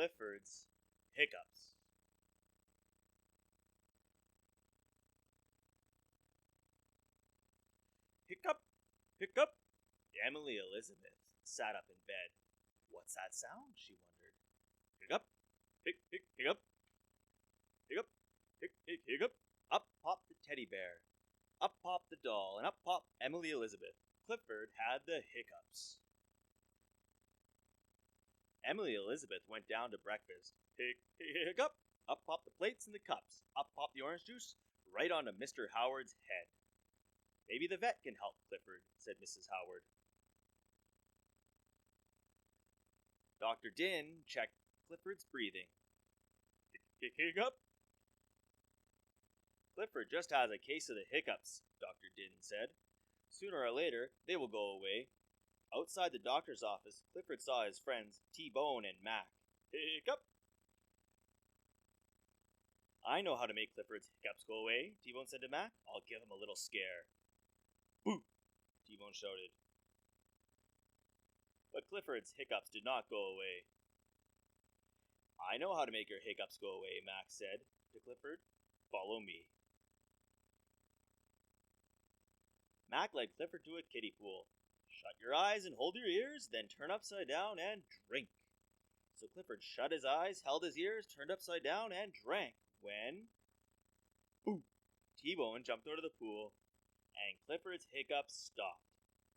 Clifford's Hiccups. Hiccup, hiccup. Emily Elizabeth sat up in bed. What's that sound? She wondered. Hiccup, hiccup, hiccup, hiccup. Up popped the teddy bear. Up popped the doll, and up popped Emily Elizabeth. Clifford had the hiccups. Emily Elizabeth went down to breakfast. Hiccup! Up popped the plates and the cups. Up popped the orange juice, right onto Mr. Howard's head. Maybe the vet can help Clifford, said Mrs. Howard. Dr. Din checked Clifford's breathing. Hiccup! Clifford just has a case of the hiccups, Dr. Din said. Sooner or later, they will go away. Outside the doctor's office, Clifford saw his friends T-Bone and Mac. Hiccup! I know how to make Clifford's hiccups go away, T-Bone said to Mac. I'll give him a little scare. Boo! T-Bone shouted. But Clifford's hiccups did not go away. I know how to make your hiccups go away, Mac said to Clifford. Follow me. Mac led Clifford to a kiddie pool. Shut your eyes and hold your ears, then turn upside down and drink. So Clifford shut his eyes, held his ears, turned upside down, and drank. When... Boo! T-Bone jumped out of the pool, and Clifford's hiccups stopped.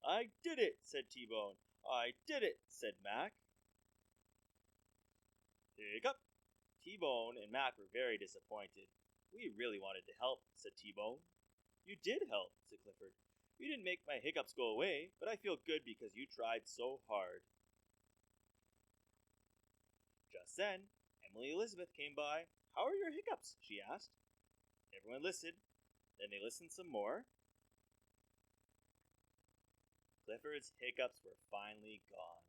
I did it, said T-Bone. I did it, said Mac. Hiccup! T-Bone and Mac were very disappointed. We really wanted to help, said T-Bone. You did help, said Clifford. You didn't make my hiccups go away, but I feel good because you tried so hard. Just then, Emily Elizabeth came by. How are your hiccups? She asked. Everyone listened. Then they listened some more. Clifford's hiccups were finally gone.